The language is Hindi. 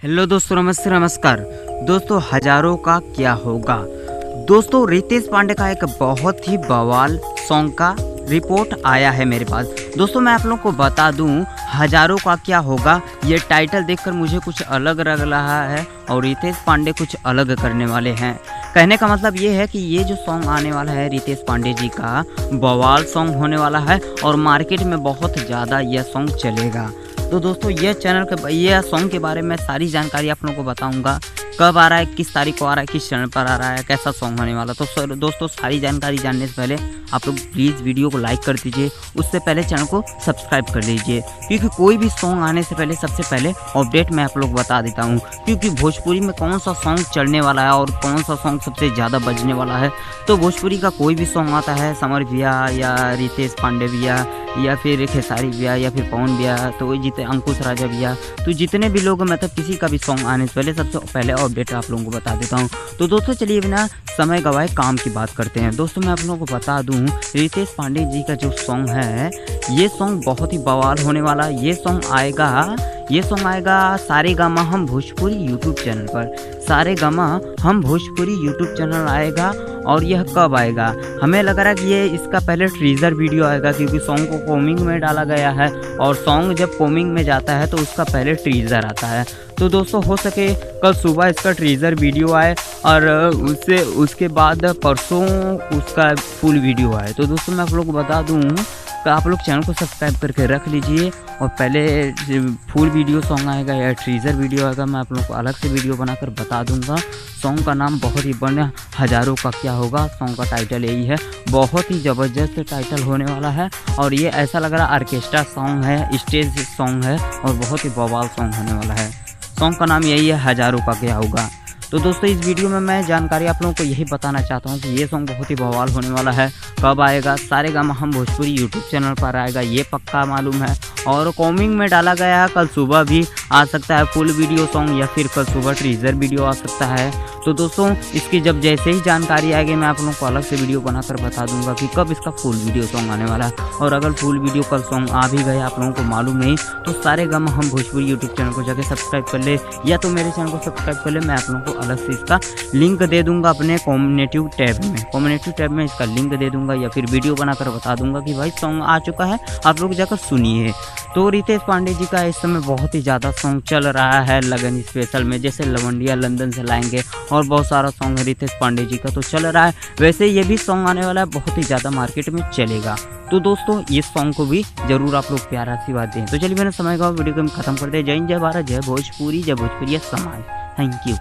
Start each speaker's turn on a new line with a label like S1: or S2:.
S1: हेलो दोस्तों, नमस्ते नमस्कार दोस्तों। हजारों का क्या होगा दोस्तों, रितेश पांडे का एक बहुत ही बवाल सॉन्ग का रिपोर्ट आया है मेरे पास। दोस्तों मैं आप लोगों को बता दूं, हजारों का क्या होगा ये टाइटल देखकर मुझे कुछ अलग लग रहा है और रितेश पांडे कुछ अलग करने वाले हैं। कहने का मतलब ये है कि ये जो सॉन्ग आने वाला है रितेश पांडे जी का बवाल सॉन्ग होने वाला है और मार्केट में बहुत ज़्यादा यह सॉन्ग चलेगा। तो दोस्तों ये सॉन्ग के बारे में सारी जानकारी आप लोगों को बताऊंगा। कब आ रहा है, किस तारीख को आ रहा है, किस चैनल पर आ रहा है, कैसा सॉन्ग होने वाला। तो दोस्तों सारी जानकारी जानने से पहले आप लोग प्लीज़ वीडियो को लाइक कर दीजिए, उससे पहले चैनल को सब्सक्राइब कर लीजिए, क्योंकि कोई भी सॉन्ग आने से पहले सबसे पहले अपडेट मैं आप लोग बता देता हूँ। क्योंकि भोजपुरी में कौन सा सॉन्ग चलने वाला है और कौन सा सॉन्ग सबसे ज़्यादा बजने वाला है। तो भोजपुरी का कोई भी सॉन्ग आता है, समर भैया या रितेश पांडे भैया या फिर खेसारी भैया या फिर पवन भैया, तो जितने अंकुश राजा भैया, तो जितने भी लोग मतलब किसी का भी सॉन्ग आने से पहले सबसे पहले अपडेट आप लोगों को बता देता हूँ। तो दोस्तों चलिए बिना समय गवाए काम की बात करते हैं। दोस्तों मैं आप लोगों को बता दूँ, रितेश पांडे जी का जो सॉन्ग है ये सॉन्ग बहुत ही बवाल होने वाला है। ये सॉन्ग आएगा सारे गामा हम भोजपुरी यूट्यूब चैनल पर। सारे गामा हम भोजपुरी यूट्यूब चैनल आएगा। और यह कब आएगा, हमें लग रहा है कि ये इसका पहले टीजर वीडियो आएगा, क्योंकि सॉन्ग को कॉमिंग में डाला गया है और सॉन्ग जब कॉमिंग में जाता है तो उसका पहले टीजर आता है। तो दोस्तों हो सके कल सुबह इसका टीजर वीडियो आए और उसके बाद परसों उसका फुल वीडियो आए। तो दोस्तों मैं आप लोग को बता दूँ कि आप लोग चैनल को सब्सक्राइब करके रख लीजिए और पहले फुल वीडियो सॉन्ग आएगा या टीजर वीडियो आएगा, मैं आप लोग को अलग से वीडियो बनाकर बता दूंगा। सॉन्ग का नाम बहुत ही बढ़िया, हजारों का क्या होगा सॉन्ग का टाइटल यही है। बहुत ही ज़बरदस्त टाइटल होने वाला है और ये ऐसा लग रहा ऑर्केस्ट्रा सॉन्ग है, स्टेज सॉन्ग है और बहुत ही बवाल सॉन्ग होने वाला है। सॉन्ग का नाम यही है, हजारों का क्या होगा। तो दोस्तों इस वीडियो में मैं जानकारी आप लोगों को यही बताना चाहता हूँ कि ये सॉन्ग बहुत ही बवाल होने वाला है। कब आएगा, सारे गामा हम भोजपुरी यूट्यूब चैनल पर आएगा, ये पक्का मालूम है। और कॉमिंग में डाला गया है, कल सुबह भी आ सकता है फुल वीडियो सॉन्ग या फिर कल सुबह टीजर वीडियो आ सकता है। तो दोस्तों इसकी जब जैसे ही जानकारी आएगी मैं आप लोगों को अलग से वीडियो बनाकर बता दूंगा कि कब इसका फुल वीडियो सॉन्ग आने वाला है। और अगर फुल वीडियो कल सॉन्ग आ भी गया आप लोगों को मालूम नहीं, तो सारे गामा हम भोजपुरी यूट्यूब चैनल को जाकर सब्सक्राइब कर ले या तो मेरे चैनल को सब्सक्राइब कर ले। मैं आप लोगों को अलग से इसका लिंक दे दूंगा अपने कम्युनिटी टैब में इसका लिंक दे दूंगा या फिर वीडियो बनाकर बता दूंगा कि भाई सॉन्ग आ चुका है, आप लोग जाकर सुनिए। तो रितेश पांडे जी का इस समय बहुत ही ज़्यादा सॉन्ग चल रहा है लगन स्पेशल में, जैसे लवंडिया लंदन से लाएंगे और बहुत सारा सॉन्ग है रितेश पांडे जी का तो चल रहा है। वैसे ये भी सॉन्ग आने वाला है, बहुत ही ज़्यादा मार्केट में चलेगा। तो दोस्तों इस सॉन्ग को भी जरूर आप लोग प्यारा आशीर्वाद दें। तो चलिए मैंने समय का वीडियो को खत्म कर दे। जय हिंद, जय भारत, जय भोजपुरी समाज। Thank you.